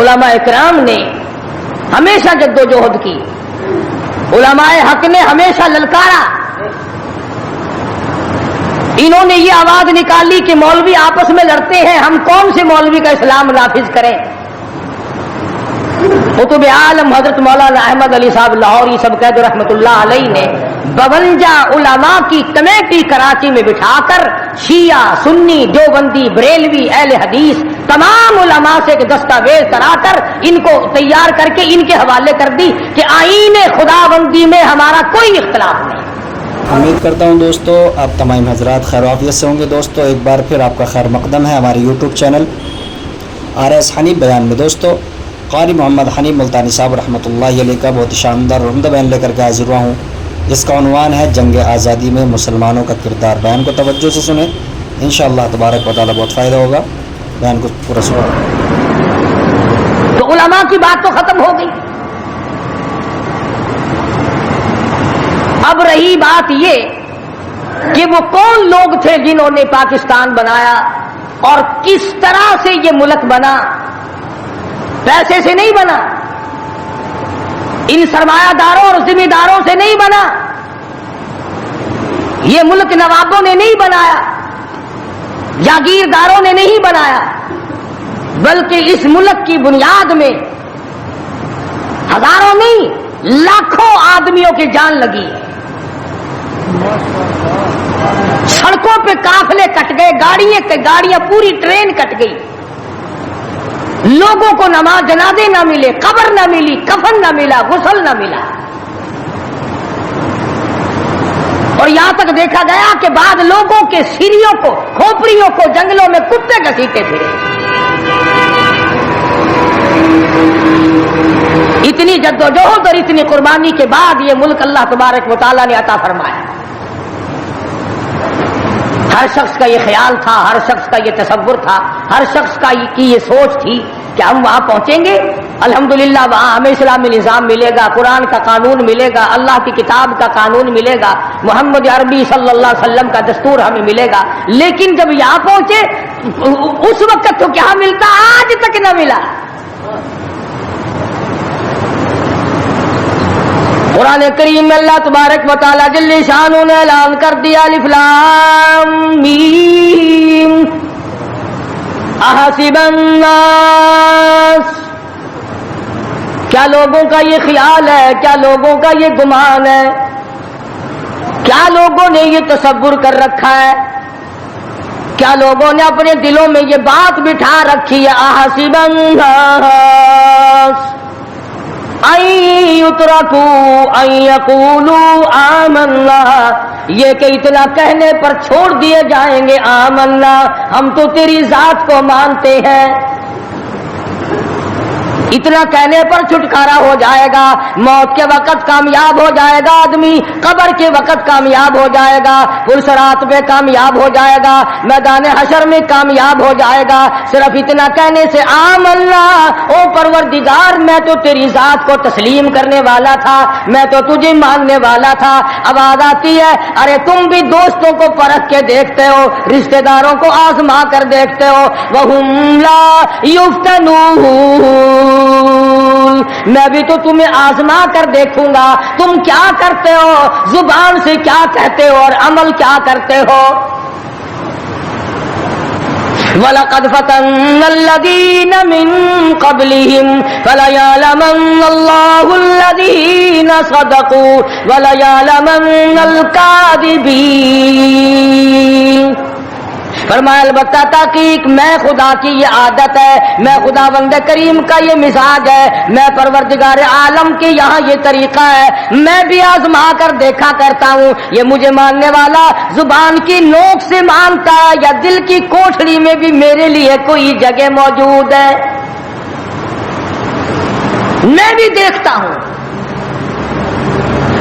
علماء اکرام نے ہمیشہ جدوجہد کی، علماء حق نے ہمیشہ للکارا. انہوں نے یہ آواز نکالی کہ مولوی آپس میں لڑتے ہیں، ہم کون سے مولوی کا اسلام نافذ کریں. قطب عالم حضرت مولانا احمد علی صاحب لاہوری سب قید رحمت اللہ علیہ نے 52 علماء کی کمیٹی کراچی میں بٹھا کر شیعہ، سنی، دیوبندی، بریلوی، اہل حدیث تمام علماء سے ایک دستاویز کرا کر ان کو تیار کر کے ان کے حوالے کر دی کہ آئین خداوندی میں ہمارا کوئی اختلاف نہیں. امید کرتا ہوں دوستو آپ تمام حضرات خیر و عافیت سے ہوں گے. دوستو ایک بار پھر آپ کا خیر مقدم ہے ہمارے یوٹیوب چینل RS حنیف بیان میں. دوستو قاری محمد حنیف ملتانی صاحب رحمۃ اللہ علیہ کا بہت شاندار اور عمدہ بیان لے کر کے حاضر ہوا ہوں، جس کا عنوان ہے جنگ آزادی میں مسلمانوں کا کردار. بیان کو توجہ سے سنیں، انشاءاللہ تبارک و تعالیٰ بہت فائدہ ہوگا. بیان کو پورا سنیں. تو علماء کی بات تو ختم ہو گئی. اب رہی بات یہ کہ وہ کون لوگ تھے جنہوں نے پاکستان بنایا اور کس طرح سے یہ ملک بنا. پیسے سے نہیں بنا، ان سرمایہ داروں اور ذمہ داروں سے نہیں بنا. یہ ملک نوابوں نے نہیں بنایا، جاگیرداروں نے نہیں بنایا، بلکہ اس ملک کی بنیاد میں ہزاروں نہیں لاکھوں آدمیوں کی جان لگی. سڑکوں پہ قافلے کٹ گئے، گاڑیاں پوری ٹرین کٹ گئی. لوگوں کو نماز جنازے نہ ملے، قبر نہ ملی، کفن نہ ملا، غسل نہ ملا. اور یہاں تک دیکھا گیا کہ بعض لوگوں کے سیریوں کو، کھوپڑیوں کو جنگلوں میں کتے گھسیٹتے پھرے. اتنی جدوجہد اور اتنی قربانی کے بعد یہ ملک اللہ تبارک و تعالیٰ نے عطا فرمایا. ہر شخص کا یہ خیال تھا، ہر شخص کا یہ تصور تھا، ہر شخص کی یہ سوچ تھی کہ ہم وہاں پہنچیں گے، الحمدللہ وہاں ہمیں اسلامی نظام ملے گا، قرآن کا قانون ملے گا، اللہ کی کتاب کا قانون ملے گا، محمد عربی صلی اللہ علیہ وسلم کا دستور ہمیں ملے گا. لیکن جب یہاں پہنچے اس وقت تو کیا ملتا، آج تک نہ ملا. قرآن کریم میں اللہ تبارک و تعالی جل شانہ نے اعلان کر دیا الف لام میم احسب الناس. کیا لوگوں کا یہ خیال ہے، کیا لوگوں کا یہ گمان ہے، کیا لوگوں نے یہ تصور کر رکھا ہے، کیا لوگوں نے اپنے دلوں میں یہ بات بٹھا رکھی ہے احسب الناس ان یترکوا ان یقولوا آمنا، یہ کہ اتنا کہنے پر چھوڑ دیے جائیں گے آمنا، ہم تو تیری ذات کو مانتے ہیں. اتنا کہنے پر چھٹکارا ہو جائے گا. موت کے وقت کامیاب ہو جائے گا آدمی، قبر کے وقت کامیاب ہو جائے گا، پلسرات پہ کامیاب ہو جائے گا، میدان حشر میں کامیاب ہو جائے گا. صرف اتنا کہنے سے آمنا، او پروردگار میں تو تیری ذات کو تسلیم کرنے والا تھا، میں تو تجھے ماننے والا تھا. آواز آتی ہے ارے تم بھی دوستوں کو پرکھ کے دیکھتے ہو، رشتہ داروں کو آزما کر دیکھتے ہو. وَهُمْ لَا يُفْتَنُونَ، میں بھی تو تمہیں آزما کر دیکھوں گا تم کیا کرتے ہو، زبان سے کیا کہتے ہو اور عمل کیا کرتے ہو. وَلَقَدْ فَتَنَّا الَّذِينَ مِن قَبْلِهِمْ فَلَيَعْلَمَنَّ اللَّهُ الَّذِينَ صَدَقُوا وَلَيَعْلَمَنَّ الْكَاذِبِينَ. فرمایا البتہ تحقیق میں خدا کی یہ عادت ہے، میں خدا بند کریم کا یہ مزاج ہے، میں پروردگار عالم کے یہاں یہ طریقہ ہے، میں بھی آزما کر دیکھا کرتا ہوں یہ مجھے ماننے والا زبان کی نوک سے مانتا ہے یا دل کی کوٹھڑی میں بھی میرے لیے کوئی جگہ موجود ہے. میں بھی دیکھتا ہوں.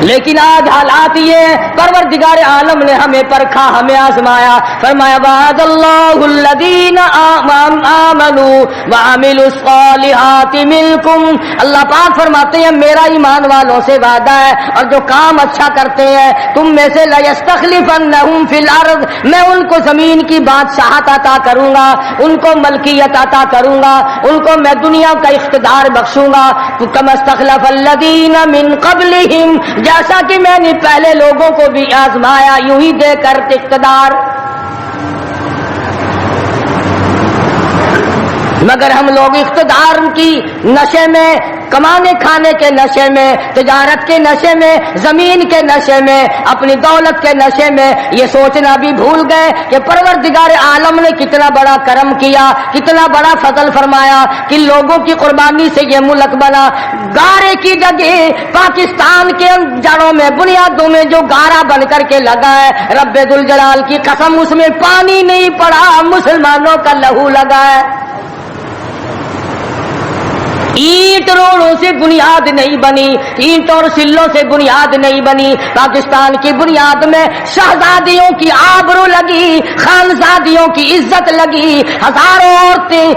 لیکن آج حالات یہ پروردگار عالم نے ہمیں پرکھا, ہمیں آزمایا. فرمایا وعد اللہ الذین آمنوا وعملوا الصالحات منکم. اللہ پاک فرماتے ہیں میرا ایمان والوں سے وعدہ ہے اور جو کام اچھا کرتے ہیں تم میں سے لیستخلفنہم فی الارض, میں ان کو زمین کی بادشاہت عطا کروں گا, ان کو ملکیت عطا کروں گا, ان کو میں دنیا کا اقتدار بخشوں گا. کما استخلف الذین من قبلہم, جیسا کہ میں نے پہلے لوگوں کو بھی آزمایا یوں ہی دے کر اقتدار. مگر ہم لوگ اقتدار کی نشے میں, کمانے کھانے کے نشے میں, تجارت کے نشے میں, زمین کے نشے میں, اپنی دولت کے نشے میں یہ سوچنا بھی بھول گئے کہ پروردگار عالم نے کتنا بڑا کرم کیا, کتنا بڑا فضل فرمایا کہ لوگوں کی قربانی سے یہ ملک بنا. گارے کی جگہ پاکستان کے جڑوں میں, بنیادوں میں جو گارا بن کر کے لگا ہے, رب ذوالجلال کی قسم اس میں پانی نہیں پڑا, مسلمانوں کا لہو لگا ہے. اینٹ روڑوں سے بنیاد نہیں بنی, اینٹ اور سلوں سے بنیاد نہیں بنی. پاکستان کی بنیاد میں شہزادیوں کی آبرو لگی, خانزادیوں کی عزت لگی. ہزاروں عورتیں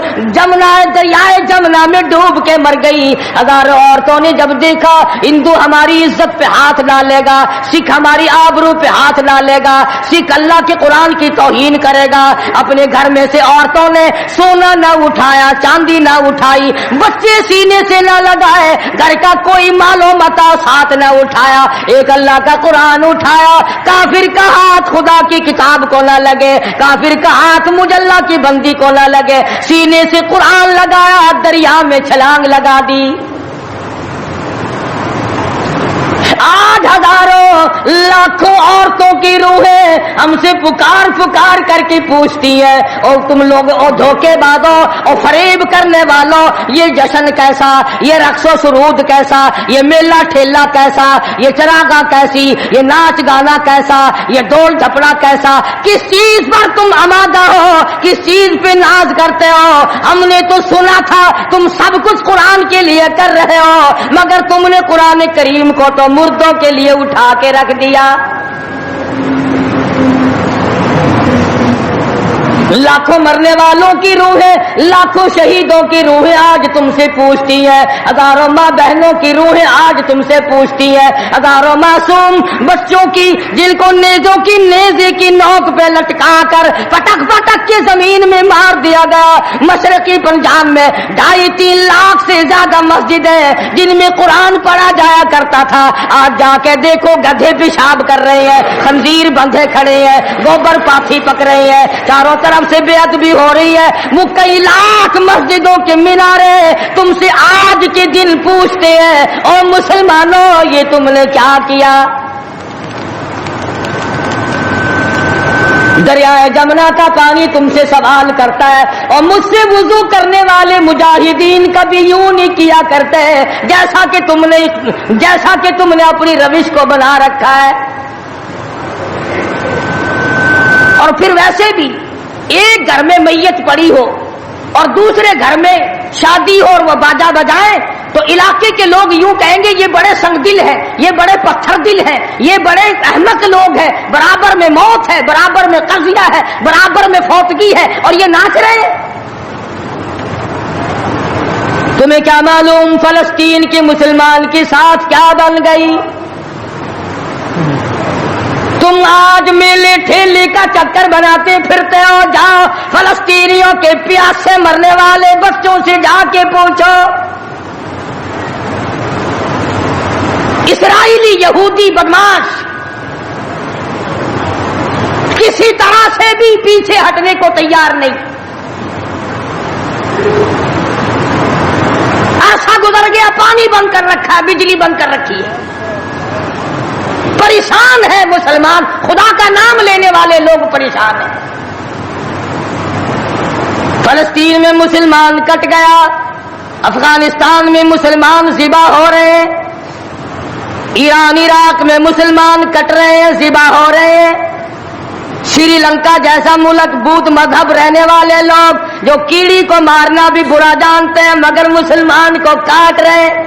دریائے جمنا میں ڈوب کے مر گئی. ہزاروں عورتوں نے جب دیکھا ہندو ہماری عزت پہ ہاتھ ڈالے گا, سکھ ہماری آبرو پہ ہاتھ ڈالے گا, سکھ اللہ کے قرآن کی توہین کرے گا, اپنے گھر میں سے عورتوں نے سونا نہ اٹھایا, چاندی نہ اٹھائی, بچے سینے سے نہ لگائے, گھر کا کوئی مال و متاع ساتھ نہ اٹھایا, ایک اللہ کا قرآن اٹھایا. کافر کا ہاتھ خدا کی کتاب کو نہ لگے, کافر کا ہاتھ مجلہ کی بندی کو نہ لگے, سینے سے قرآن لگایا, دریا میں چھلانگ لگا دی. آج ہزاروں لاکھوں عورتوں کی روحیں ہم سے پکار پکار کر کے پوچھتی ہیں, اور تم لوگ اور دھوکے بازوں اور فریب کرنے والوں, یہ جشن کیسا, یہ رقص و سرود کیسا, یہ میلہ ٹھیلا کیسا, یہ چراغاں کیسی, یہ ناچ گانا کیسا, یہ ڈول ڈھپڑا کیسا, کس چیز پر تم آمادہ ہو, کس چیز پہ ناز کرتے ہو. ہم نے تو سنا تھا تم سب کچھ قرآن کے لیے کر رہے ہو, مگر تم نے قرآن کریم کو تو مردوں کے لیے اٹھا کے رکھ دیا. لاکھوں مرنے والوں کی روحیں, لاکھوں شہیدوں کی روحیں آج تم سے پوچھتی ہیں, ہزاروں ماں بہنوں کی روحیں آج تم سے پوچھتی ہیں, ہزاروں معصوم بچوں کی جن کو نیزوں کی نیزے کی نوک پہ لٹکا کر پٹک پٹک کے زمین میں مار دیا گیا. مشرقی پنجاب میں 2.5-3 لاکھ سے زیادہ مسجدیں جن میں قرآن پڑھا جایا کرتا تھا, آج جا کے دیکھو گدھے پیشاب کر رہے ہیں, خنزیر بندھے کھڑے ہیں, گوبر پاٹھی پک رہے ہیں, چاروں طرف سے بے ادبی ہو رہی ہے. وہ کئی لاکھ مسجدوں کے مینارے تم سے آج کے دن پوچھتے ہیں, اور مسلمانوں یہ تم نے کیا کیا. دریائے جمنا کا پانی تم سے سوال کرتا ہے, اور مجھ سے وضو کرنے والے مجاہدین کبھی یوں نہیں کیا کرتے جیسا کہ تم نے اپنی روش کو بنا رکھا ہے. اور پھر ویسے بھی ایک گھر میں میت پڑی ہو اور دوسرے گھر میں شادی ہو اور وہ باجا بجائیں تو علاقے کے لوگ یوں کہیں گے یہ بڑے سنگ دل ہیں, یہ بڑے پتھر دل ہیں, یہ بڑے احمق لوگ ہیں, برابر میں موت ہے, برابر میں قضیہ ہے, برابر میں فوتگی ہے, اور یہ ناچ رہے ہیں. تمہیں کیا معلوم فلسطین کے مسلمان کے ساتھ کیا بن گئی. تم آج میلے ٹھیلے کا چکر بناتے پھرتے ہو, جاؤ فلسطینیوں کے پیاس سے مرنے والے بچوں سے جا کے پوچھو. اسرائیلی یہودی بدماش کسی طرح سے بھی پیچھے ہٹنے کو تیار نہیں. ایسا گزر گیا, پانی بند کر رکھا ہے, بجلی بند کر رکھی ہے, پریشان ہے مسلمان, خدا کا نام لینے والے لوگ پریشان ہیں. فلسطین میں مسلمان کٹ گیا, افغانستان میں مسلمان ذبح ہو رہے ہیں, ایران عراق میں مسلمان کٹ رہے ہیں, ذبح ہو رہے ہیں. سری لنکا جیسا ملک بدھ مذہب رہنے والے لوگ جو کیڑی کو مارنا بھی برا جانتے ہیں مگر مسلمان کو کاٹ رہے ہیں.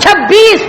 26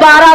12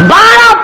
12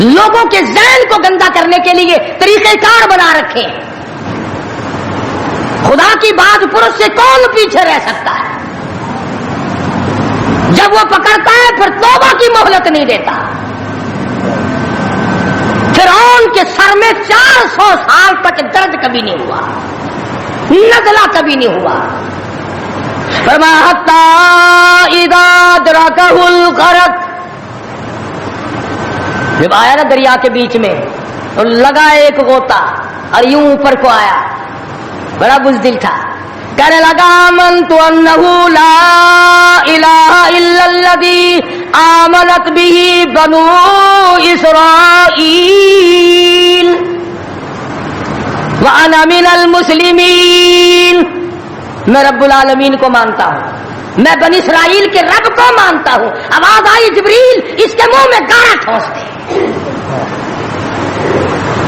لوگوں کے ذہن کو گندا کرنے کے لیے طریقہ کار بنا رکھے ہیں. خدا کی بات پرس سے کون پیچھے رہ سکتا ہے؟ جب وہ پکڑتا ہے پھر توبہ کی مہلت نہیں دیتا. فرعون کے سر میں 400 سال تک درد کبھی نہیں ہوا، نزلہ کبھی نہیں ہوا. فرمایا حتی اذا ادرکہ الغرق، جب آیا نا دریا کے بیچ میں تو لگا ایک غوطہ اور یوں اوپر کو آیا، بڑا بزدل تھا، کہنے لگا آمنت انہ لا الہ الا الذی آمنت بہ بنو اسرائیل وانا من المسلمین. میں رب العالمین کو مانتا ہوں، میں بنی اسرائیل کے رب کو مانتا ہوں. آواز آئی جبریل اس کے منہ میں گاڑا ٹھونس دے.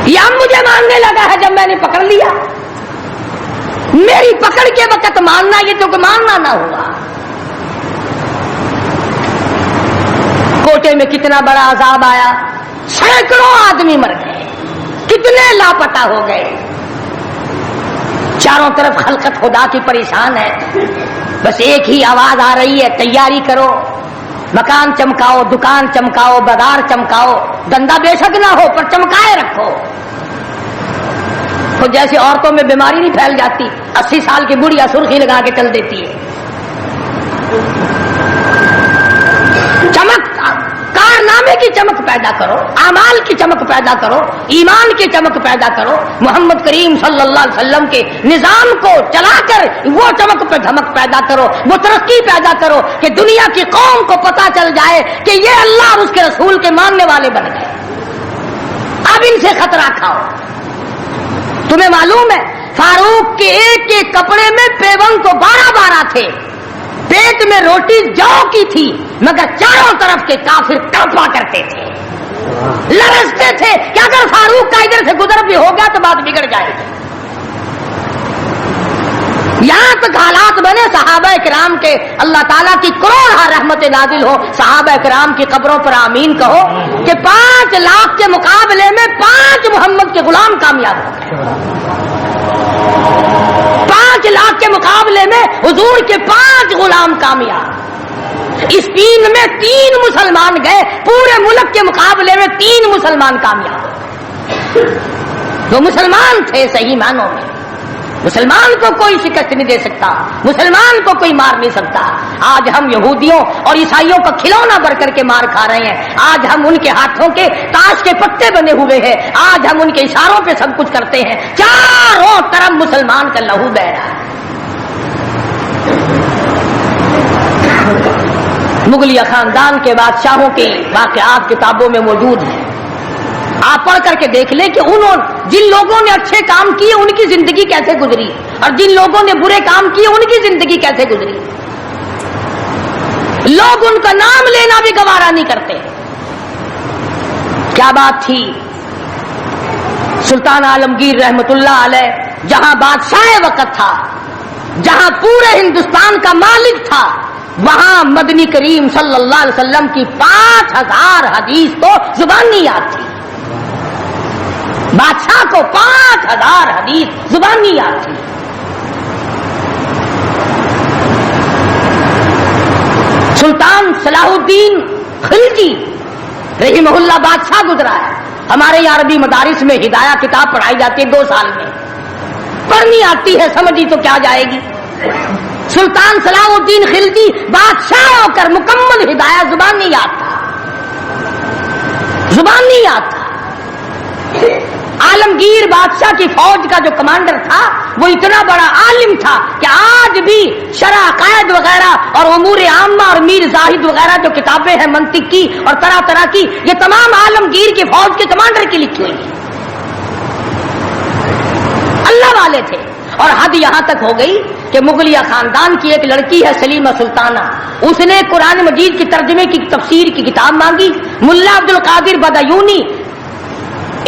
یہ مجھے ماننے لگا ہے جب میں نے پکڑ لیا. میری پکڑ کے وقت ماننا یہ تو کہ ماننا نہ ہوا. کوٹے میں کتنا بڑا عذاب آیا، سینکڑوں آدمی مر گئے، کتنے لاپتہ ہو گئے. چاروں طرف خلقت خدا کی پریشان ہے. بس ایک ہی آواز آ رہی ہے، تیاری کرو، مکان چمکاؤ، دکان چمکاؤ، بازار چمکاؤ، دندا بے شک نہ ہو پر چمکائے رکھو. تو جیسے عورتوں میں بیماری نہیں پھیل جاتی، 80 سال کی بڑھیا سرخی لگا کے چل دیتی ہے. چمک، کارنامے کی چمک پیدا کرو، اعمال کی چمک پیدا کرو، ایمان کی چمک پیدا کرو. محمد کریم صلی اللہ علیہ وسلم کے نظام کو چلا کر وہ چمک پہ دھمک پیدا کرو، وہ ترقی پیدا کرو کہ دنیا کی قوم کو پتا چل جائے کہ یہ اللہ اور اس کے رسول کے ماننے والے بن گئے. اب ان سے خطرہ کھاؤ. تمہیں معلوم ہے فاروق کے ایک ایک کپڑے میں پیون تو 12 تھے، پیٹ میں روٹی جو کی تھی، مگر چاروں طرف کے کافر تڑپا کرتے تھے، لرزتے تھے کہ اگر فاروق کا ادھر سے گزر بھی ہو گیا تو بات بگڑ جائے گی. یہاں تک حالات بنے صحابہ کرام کے، اللہ تعالیٰ کی کروڑ رحمت نازل ہو صحابہ کرام کی قبروں پر آمین کہو کہ 5 لاکھ کے مقابلے میں 5 محمد کے غلام کامیاب ہو گئے. 5 لاکھ کے مقابلے میں حضور کے 5 غلام کامیاب. اسپین میں 3 مسلمان گئے، پورے ملک کے مقابلے میں 3 مسلمان کامیاب. وہ مسلمان تھے صحیح معنوں میں. مسلمان کو کوئی شکست نہیں دے سکتا، مسلمان کو کوئی مار نہیں سکتا. آج ہم یہودیوں اور عیسائیوں کا کھلونا بن کر کے مار کھا رہے ہیں. آج ہم ان کے ہاتھوں کے تاش کے پتے بنے ہوئے ہیں. آج ہم ان کے اشاروں پہ سب کچھ کرتے ہیں. چاروں طرف مسلمان کا لہو بہ رہا ہے. مغلیہ خاندان کے بادشاہوں کے واقعات کتابوں میں موجود ہیں. آپ پڑھ کر کے دیکھ لیں کہ جن لوگوں نے اچھے کام کیے ان کی زندگی کیسے گزری اور جن لوگوں نے برے کام کیے ان کی زندگی کیسے گزری. لوگ ان کا نام لینا بھی گوارا نہیں کرتے. کیا بات تھی. سلطان عالمگیر رحمت اللہ علیہ جہاں بادشاہ وقت تھا، جہاں پورے ہندوستان کا مالک تھا، وہاں مدنی کریم صلی اللہ علیہ وسلم کی 5000 حدیث تو زبانی یاد تھی. بادشاہ کو 5000 حدیث زبانی یاد تھی. سلطان صلاح الدین خلجی رحمہ اللہ بادشاہ گزرا ہے. ہمارے یہاں عربی مدارس میں ہدایہ کتاب پڑھائی جاتی ہے 2 سال میں، پڑھنی آتی ہے سمجھی تو کیا جائے گی. سلطان صلاح الدین خلجی بادشاہ ہو کر مکمل ہدایہ زبانی یاد تھا، زبانی یاد تھا. عالمگیر بادشاہ کی فوج کا جو کمانڈر تھا وہ اتنا بڑا عالم تھا کہ آج بھی شرح عقائد وغیرہ اور امور عامہ اور میر زاہد وغیرہ جو کتابیں ہیں منطق کی اور طرح طرح کی، یہ تمام عالمگیر کی فوج کے کمانڈر کی لکھی ہوئی ہیں. اللہ والے تھے. اور حد یہاں تک ہو گئی کہ مغلیہ خاندان کی ایک لڑکی ہے سلیمہ سلطانہ، اس نے قرآن مجید کی ترجمے کی تفسیر کی کتاب مانگی. ملا عبد القادر بدایونی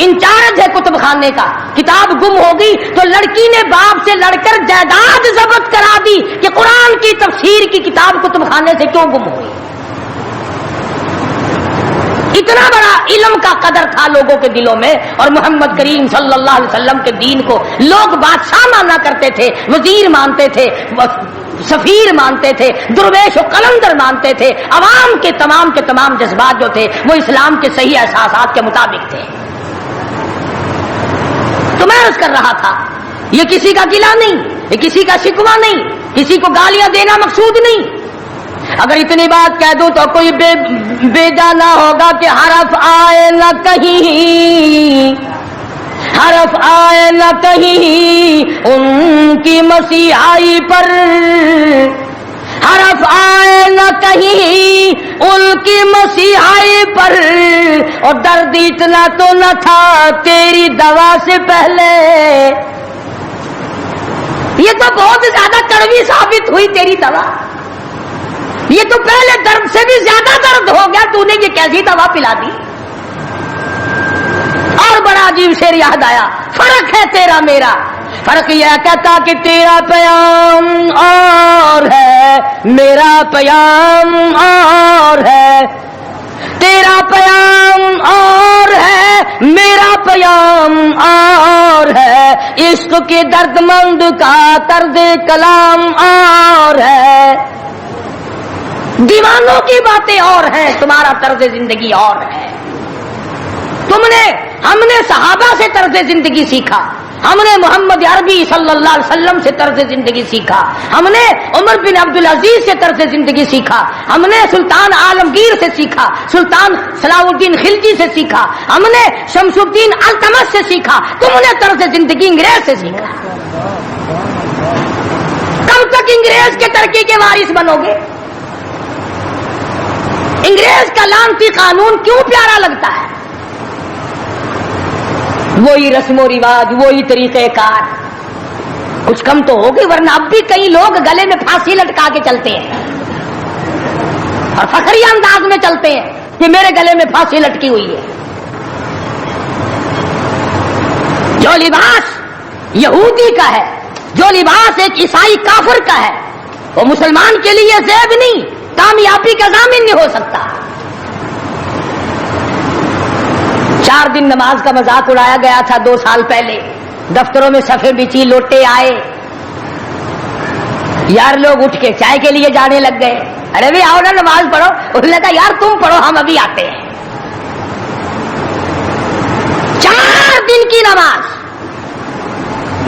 انچارج ہے کتب خانے کا، کتاب گم ہو گئی تو لڑکی نے باپ سے لڑ کر جائیداد ضبط کرا دی کہ قرآن کی تفسیر کی کتاب کتب خانے سے کیوں گم ہوئی. اتنا بڑا علم کا قدر تھا لوگوں کے دلوں میں، اور محمد کریم صلی اللہ علیہ وسلم کے دین کو لوگ بادشاہ مانا کرتے تھے، وزیر مانتے تھے، سفیر مانتے تھے، درویش و قلندر مانتے تھے۔ عوام کے تمام جذبات جو تھے وہ اسلام کے صحیح احساسات کے مطابق تھے۔ تو میں عرض کر رہا تھا، یہ کسی کا گلہ نہیں، یہ کسی کا شکوہ نہیں، کسی کو گالیاں دینا مقصود نہیں۔ اگر اتنی بات کہہ دوں تو کوئی بے جانا ہوگا کہ حرف آئے نہ کہیں، حرف آئے نہ کہیں ان کی مسیحائی پر، حرف آئے نہ کہیں ان کی مسیحائی پر، اور درد اتنا تو نہ تھا تیری دوا سے پہلے۔ یہ تو بہت زیادہ کڑوی ثابت ہوئی تیری دوا، یہ تو پہلے درد سے بھی زیادہ درد ہو گیا، تو نے یہ کیسی دوا پلا دی؟ اور بڑا عجیب شعر یاد آیا، فرق ہے تیرا میرا، فرق یہ کہتا کہ تیرا پیام اور ہے میرا پیام اور ہے، تیرا پیام اور ہے میرا پیام اور ہے، عشق کے درد مند کا طرز کلام اور ہے، دیوانوں کی باتیں اور ہیں، تمہارا طرز زندگی اور ہے۔ ہم نے صحابہ سے طرز زندگی سیکھا، ہم نے محمد عربی صلی اللہ علیہ وسلم سے طرز زندگی سیکھا، ہم نے عمر بن عبدالعزیز سے طرز زندگی سیکھا، ہم نے سلطان عالمگیر سے سیکھا، سلطان صلاح الدین خلجی سے سیکھا، ہم نے شمس الدین التمش سے سیکھا، تم نے طرز زندگی انگریز سے سیکھا۔ کب تک انگریز کے ترقی کے وارث بنو گے؟ انگریز کا لعنتی قانون کیوں پیارا لگتا ہے؟ وہی رسم و رواج، وہی طریقہ کار، کچھ کم تو ہوگی، ورنہ اب بھی کئی لوگ گلے میں پھانسی لٹکا کے چلتے ہیں اور فخری انداز میں چلتے ہیں کہ میرے گلے میں پھانسی لٹکی ہوئی ہے۔ جو لباس یہودی کا ہے، جو لباس ایک عیسائی کافر کا ہے، وہ مسلمان کے لیے زیب نہیں، کامیابی کا ضامن نہیں ہو سکتا۔ 4 دن نماز کا مذاق اڑایا گیا تھا 2 سال پہلے، دفتروں میں صفیں بچی، لوٹے آئے، یار لوگ اٹھ کے چائے کے لیے جانے لگ گئے، ارے بھی آؤ نا نماز پڑھو، اس نے کہا یار تم پڑھو ہم ابھی آتے ہیں۔ 4 دن کی نماز،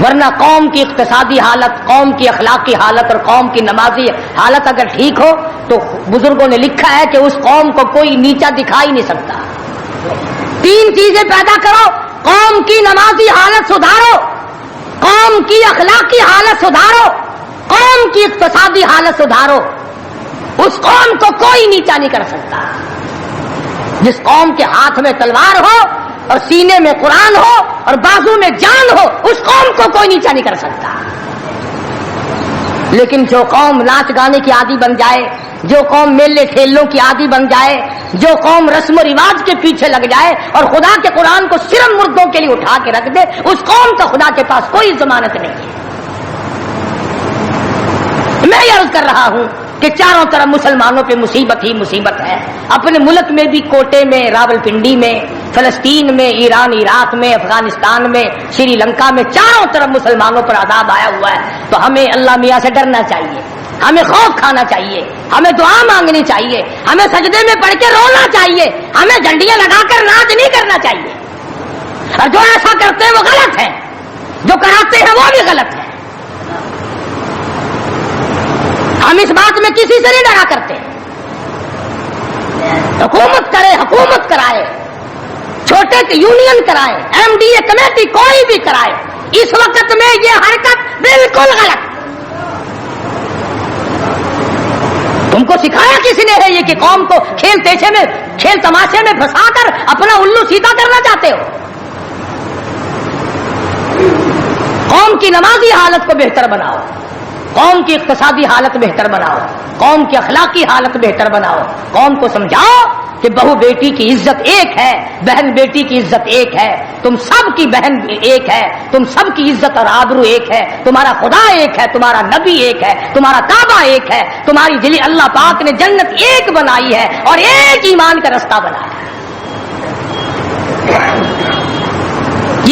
ورنہ قوم کی اقتصادی حالت، قوم کی اخلاقی حالت اور قوم کی نمازی حالت اگر ٹھیک ہو تو بزرگوں نے لکھا ہے کہ اس قوم کو کوئی نیچا دکھا ہی نہیں سکتا۔ 3 چیزیں پیدا کرو، قوم کی نمازی حالت سدھارو، قوم کی اخلاقی حالت سدھارو، قوم کی اقتصادی حالت سدھارو، اس قوم کو کوئی نیچا نہیں کر سکتا۔ جس قوم کے ہاتھ میں تلوار ہو اور سینے میں قرآن ہو اور بازو میں جان ہو، اس قوم کو کوئی نیچا نہیں کر سکتا۔ لیکن جو قوم ناچ گانے کی عادی بن جائے، جو قوم میلے ٹھیلوں کی عادی بن جائے، جو قوم رسم و رواج کے پیچھے لگ جائے اور خدا کے قرآن کو صرف مردوں کے لیے اٹھا کے رکھ دے، اس قوم کا خدا کے پاس کوئی ضمانت نہیں ہے۔ میں یہ عرض کر رہا ہوں کہ چاروں طرف مسلمانوں پہ مصیبت ہی مصیبت ہے۔ اپنے ملک میں بھی کوٹے میں، راولپنڈی میں، فلسطین میں، ایران عراق میں، افغانستان میں، سری لنکا میں، چاروں طرف مسلمانوں پر عذاب آیا ہوا ہے۔ تو ہمیں اللہ میاں سے ڈرنا چاہیے، ہمیں خوف کھانا چاہیے، ہمیں دعا مانگنی چاہیے، ہمیں سجدے میں پڑھ کے رونا چاہیے، ہمیں جھنڈیاں لگا کر ناچ نہیں کرنا چاہیے۔ اور جو ایسا کرتے ہیں وہ غلط ہے، جو کراتے ہیں وہ بھی غلط ہے۔ ہم اس بات میں کسی سے نہیں ڈرا کرتے۔ حکومت کرے، حکومت کرائے، چھوٹے یونین کرائے، ایم ڈی اے کمیٹی کوئی بھی کرائے، اس وقت میں یہ حرکت بالکل غلط۔ تم کو سکھایا کسی نے ہے یہ کہ قوم کو کھیل تیشے میں، کھیل تماشے میں پھنسا کر اپنا الو سیدھا کرنا چاہتے ہو؟ قوم کی نمازی حالت کو بہتر بناؤ، قوم کی اقتصادی حالت بہتر بناؤ، قوم کی اخلاقی حالت بہتر بناؤ، قوم کو سمجھاؤ کہ بہو بیٹی کی عزت ایک ہے، بہن بیٹی کی عزت ایک ہے، تم سب کی بہن ایک ہے، تم سب کی عزت اور آبرو ایک ہے، تمہارا خدا ایک ہے، تمہارا نبی ایک ہے، تمہارا کعبہ ایک ہے، تمہاری اللہ پاک نے جنت ایک بنائی ہے اور ایک ایمان کا رستہ بنایا ہے۔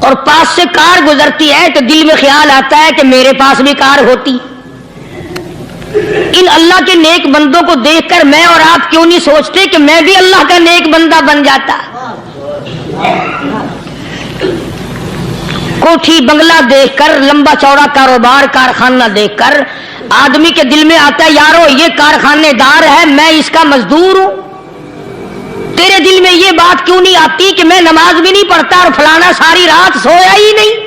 اور پاس سے کار گزرتی ہے تو دل میں خیال آتا ہے کہ میرے پاس بھی کار ہوتی. ان اللہ کے نیک بندوں کو دیکھ کر میں اور آپ کیوں نہیں سوچتے کہ میں بھی اللہ کا نیک بندہ بن جاتا؟ کوٹھی بنگلہ دیکھ کر، لمبا چوڑا کاروبار کارخانہ دیکھ کر آدمی کے دل میں آتا ہے یارو یہ کارخانے دار ہے، میں اس کا مزدور ہوں. تیرے دل میں یہ بات کیوں نہیں آتی کہ میں نماز بھی نہیں پڑھتا اور فلانا ساری رات سویا ہی نہیں؟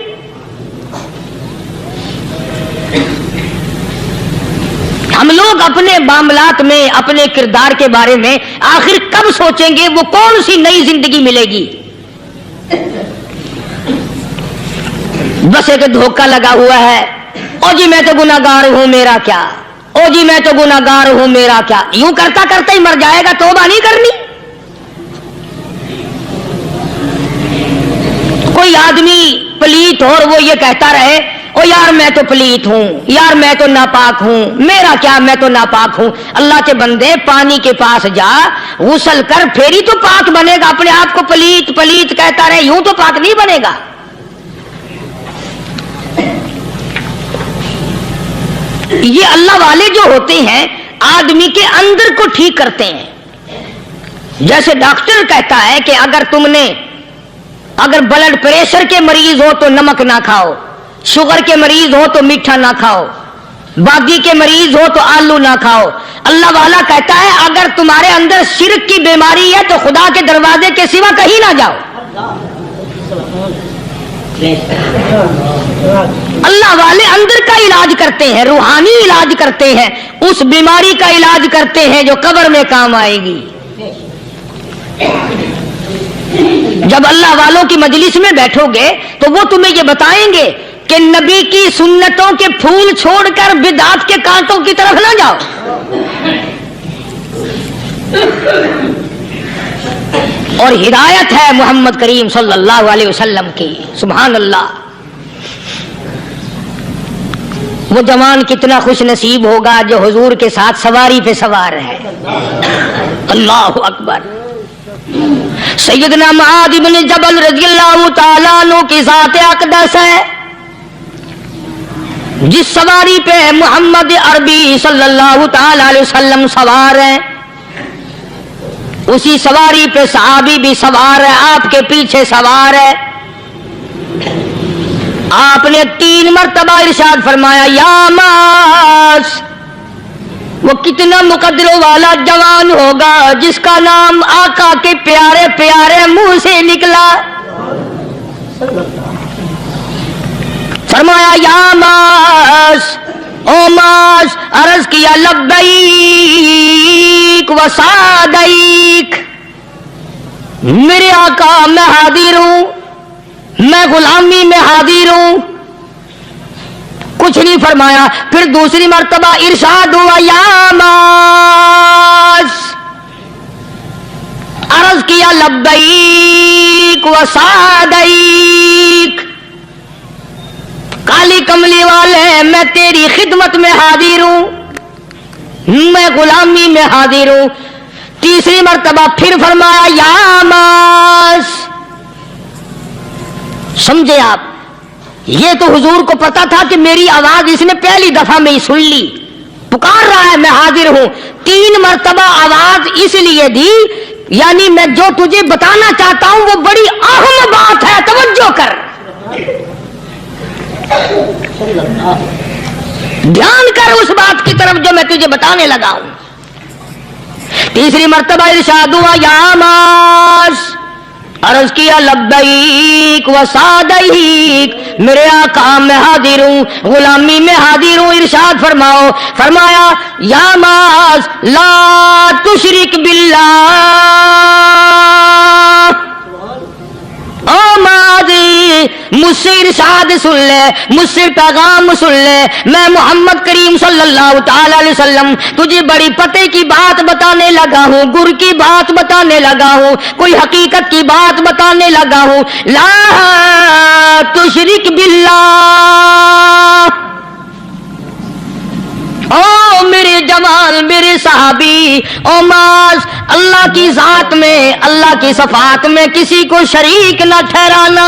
ہم لوگ اپنے معاملات میں، اپنے کردار کے بارے میں آخر کب سوچیں گے وہ کون سی نئی زندگی ملے گی؟ بس ایک دھوکہ لگا ہوا ہے، او جی میں تو گناہگار ہوں میرا کیا، او جی میں تو گناہگار ہوں میرا کیا. یوں کرتا کرتا ہی مر جائے گا، توبہ نہیں کرنی. کوئی آدمی پلیت ہو اور وہ یہ کہتا رہے او یار میں تو پلیت ہوں، یار میں تو ناپاک ہوں، میرا کیا میں تو ناپاک ہوں. اللہ کے بندے پانی کے پاس جا، غسل کر، پھر ہی تو پاک بنے گا. اپنے آپ کو پلیت پلیت کہتا رہے یوں تو پاک نہیں بنے گا. یہ اللہ والے جو ہوتے ہیں آدمی کے اندر کو ٹھیک کرتے ہیں. جیسے ڈاکٹر کہتا ہے کہ اگر بلڈ پریشر کے مریض ہو تو نمک نہ کھاؤ، شوگر کے مریض ہو تو میٹھا نہ کھاؤ، باقی کے مریض ہو تو آلو نہ کھاؤ. اللہ والا کہتا ہے اگر تمہارے اندر شرک کی بیماری ہے تو خدا کے دروازے کے سوا کہیں نہ جاؤ. اللہ والے اندر کا علاج کرتے ہیں، روحانی علاج کرتے ہیں، اس بیماری کا علاج کرتے ہیں جو قبر میں کام آئے گی. جب اللہ والوں کی مجلس میں بیٹھو گے تو وہ تمہیں یہ بتائیں گے کہ نبی کی سنتوں کے پھول چھوڑ کر بدعت کے کانٹوں کی طرف نہ جاؤ. اور ہدایت ہے محمد کریم صلی اللہ علیہ وسلم کی. سبحان اللہ. وہ جوان کتنا خوش نصیب ہوگا جو حضور کے ساتھ سواری پہ سوار ہے. اللہ اکبر. سیدنا معاذ بن جبل رضی اللہ تعالیٰ عنہ کی ذات اقدس ہے، جس سواری پہ محمد عربی صلی اللہ تعالی علیہ وسلم سوار ہیں، اسی سواری پہ صحابی بھی سوار ہے، آپ کے پیچھے سوار ہے. آپ نے 3 مرتبہ ارشاد فرمایا یا معاذ. وہ کتنا مقدروں والا جوان ہوگا جس کا نام آقا کے پیارے پیارے منہ سے نکلا. فرمایا یا معاذ، او معاذ. عرض کیا لبیک و سعدیک. میرے آقا میں حاضر ہوں، میں غلامی میں حاضر ہوں. کچھ نہیں فرمایا. پھر دوسری مرتبہ ارشاد ہوا یا معاذ. عرض کیا لبیک و سعدیک. کالی کملی والے میں تیری خدمت میں حاضر ہوں، میں غلامی میں حاضر ہوں. تیسری مرتبہ پھر فرمایا یا معاذ. سمجھے آپ؟ یہ تو حضور کو پتا تھا کہ میری آواز اس نے پہلی دفعہ میں ہی سن لی، پکار رہا ہے میں حاضر ہوں. 3 مرتبہ آواز اس لیے دی یعنی میں جو تجھے بتانا چاہتا ہوں وہ بڑی اہم بات ہے، توجہ کر، دھیان کر اس بات کی طرف جو میں تجھے بتانے لگا ہوں. تیسری مرتبہ ارشاد ہوا یا معاذ. عرض کیا لبیک و سعدیک. میرے آقا میں حاضر ہوں، غلامی میں حاضر ہوں. ارشاد فرماؤ. فرمایا یا معاذ لا تشرک باللہ. او معاذ مجھ سے ارشاد سن لے، مجھ سے پیغام سن لے. میں محمد کریم صلی اللہ تعالی علیہ وسلم تجھے بڑی پتے کی بات بتانے لگا ہوں، گر کی بات بتانے لگا ہوں، کوئی حقیقت کی بات بتانے لگا ہوں. لا تشرک باللہ. او میرے جوان، میرے صحابی، او معاذ، اللہ کی ذات میں، اللہ کی صفات میں کسی کو شریک نہ ٹھہرانا.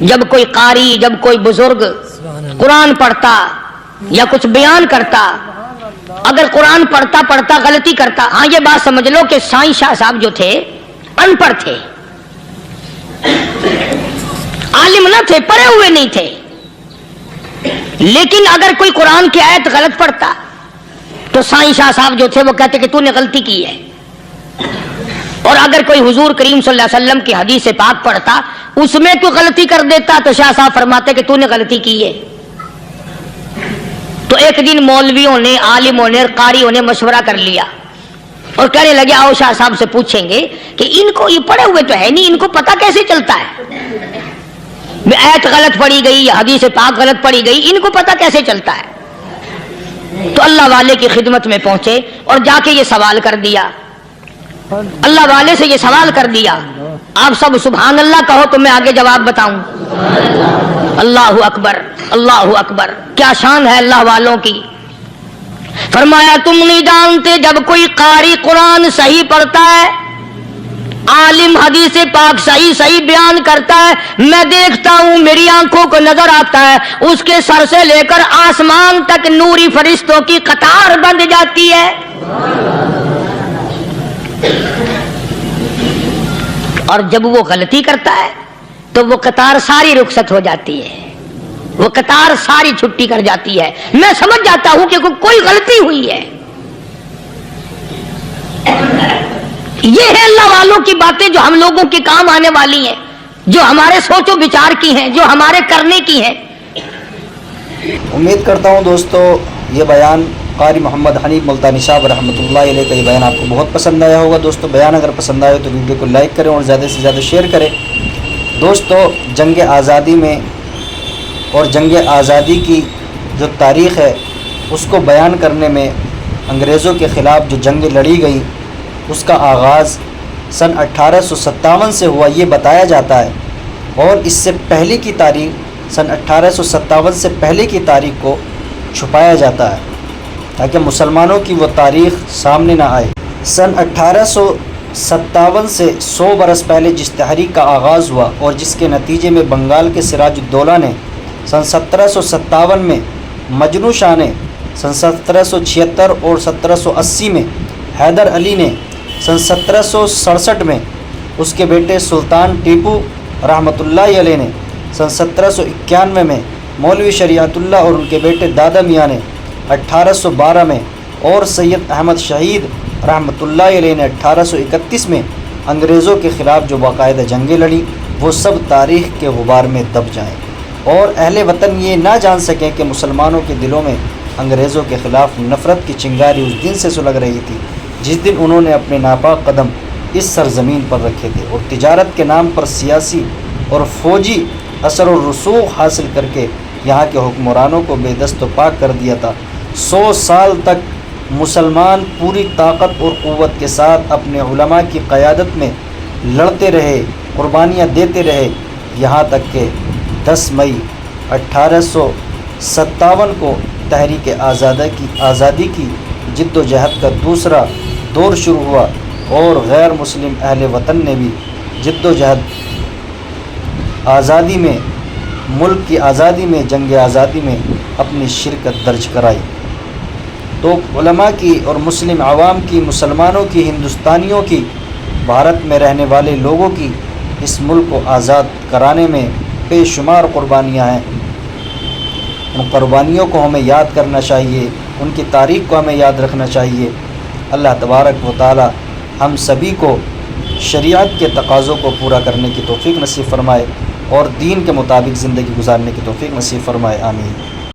جب کوئی قاری، جب کوئی بزرگ قرآن پڑھتا یا کچھ بیان کرتا، اگر قرآن پڑھتا پڑھتا غلطی کرتا، ہاں یہ بات سمجھ لو کہ سائیں شاہ صاحب جو تھے ان پڑھ تھے، عالم نہ تھے، پڑھے ہوئے نہیں تھے، لیکن اگر کوئی قرآن کی آیت غلط پڑھتا تو سائیں شاہ صاحب جو تھے وہ کہتے کہ تو نے غلطی کی ہے، اور اگر کوئی حضور کریم صلی اللہ علیہ وسلم کی حدیث پاک پڑھتا اس میں کوئی غلطی کر دیتا تو شاہ صاحب فرماتے کہ تو نے غلطی کی ہے۔ تو ایک دن مولویوں نے، عالموں نے، قاریوں نے مشورہ کر لیا اور کہنے لگے آؤ شاہ صاحب سے پوچھیں گے کہ ان کو یہ پڑھے ہوئے تو ہے نہیں، ان کو پتہ کیسے چلتا ہے، آیت غلط پڑھی گئی یا حدیث پاک غلط پڑھی گئی، ان کو پتہ کیسے چلتا ہے؟ تو اللہ والے کی خدمت میں پہنچے اور جا کے یہ سوال کر دیا، اللہ والے سے یہ سوال کر دیا۔ آپ سب سبحان اللہ کہو تو میں آگے جواب بتاؤں۔ اللہ اکبر، اللہ اکبر، کیا شان ہے اللہ والوں کی۔ فرمایا تم نہیں جانتے جب کوئی قاری قرآن صحیح پڑھتا ہے، عالم حدیث پاک صحیح بیان کرتا ہے، میں دیکھتا ہوں، میری آنکھوں کو نظر آتا ہے، اس کے سر سے لے کر آسمان تک نوری فرشتوں کی قطار بندھ جاتی ہے، اور جب وہ غلطی کرتا ہے تو وہ قطار ساری رخصت ہو جاتی ہے، وہ قطار ساری چھٹی کر جاتی ہے، میں سمجھ جاتا ہوں کہ کوئی غلطی ہوئی ہے۔ یہ ہے اللہ والوں کی باتیں جو ہم لوگوں کے کام آنے والی ہیں، جو ہمارے سوچ و بچار کی ہیں، جو ہمارے کرنے کی ہیں۔ امید کرتا ہوں دوستو یہ بیان قاری محمد حنیف ملتانی صاحب رحمۃ اللہ علیہ کا یہ بیان آپ کو بہت پسند آیا ہوگا۔ دوستو بیان اگر پسند آئے تو ویڈیو کو لائک کریں اور زیادہ سے زیادہ شیئر کریں۔ دوستو جنگ آزادی میں اور جنگ آزادی کی جو تاریخ ہے اس کو بیان کرنے میں انگریزوں کے خلاف جو جنگ لڑی گئی اس کا آغاز سن 1857 سے ہوا یہ بتایا جاتا ہے، اور اس سے پہلے کی تاریخ سن 1857 سے پہلے کی تاریخ کو چھپایا جاتا ہے تاکہ مسلمانوں کی وہ تاریخ سامنے نہ آئے۔ سن 1857 سے 100 برس پہلے جس تحریک کا آغاز ہوا اور جس کے نتیجے میں بنگال کے سراج الدولہ نے سن 1757 میں، مجنو شاہ نے سن 1776 اور 1780 میں، حیدر علی نے سن 1767 میں، اس کے بیٹے سلطان ٹیپو رحمۃ اللہ علیہ نے سن 1791 میں، مولوی شریعت اللہ اور ان کے بیٹے دادا میاں نے 1812 میں، اور سید احمد شہید رحمۃ اللہ علیہ نے 1831 میں انگریزوں کے خلاف جو باقاعدہ جنگیں لڑیں وہ سب تاریخ کے غبار میں دب جائیں، اور اہل وطن یہ نہ جان سکیں کہ مسلمانوں کے دلوں میں انگریزوں کے خلاف نفرت کی چنگاری اس دن سے سلگ رہی تھی جس دن انہوں نے اپنے ناپاک قدم اس سرزمین پر رکھے تھے اور تجارت کے نام پر سیاسی اور فوجی اثر و رسوخ حاصل کر کے یہاں کے حکمرانوں کو بے دست و پاک کر دیا تھا۔ 100 سال تک مسلمان پوری طاقت اور قوت کے ساتھ اپنے علماء کی قیادت میں لڑتے رہے، قربانیاں دیتے رہے، یہاں تک کہ 10 مئی 1857 کو تحریک آزادی کی جد و جہد کا دوسرا دور شروع ہوا، اور غیر مسلم اہل وطن نے بھی جد و جہد آزادی میں، ملک کی آزادی میں، جنگ آزادی میں اپنی شرکت درج کرائی۔ تو علماء کی اور مسلم عوام کی، مسلمانوں کی، ہندوستانیوں کی، بھارت میں رہنے والے لوگوں کی اس ملک کو آزاد کرانے میں بے شمار قربانیاں ہیں۔ ان قربانیوں کو ہمیں یاد کرنا چاہیے، ان کی تاریخ کو ہمیں یاد رکھنا چاہیے۔ اللہ تبارک و تعالی ہم سبھی کو شریعت کے تقاضوں کو پورا کرنے کی توفیق نصیب فرمائے اور دین کے مطابق زندگی گزارنے کی توفیق نصیب فرمائے، آمین۔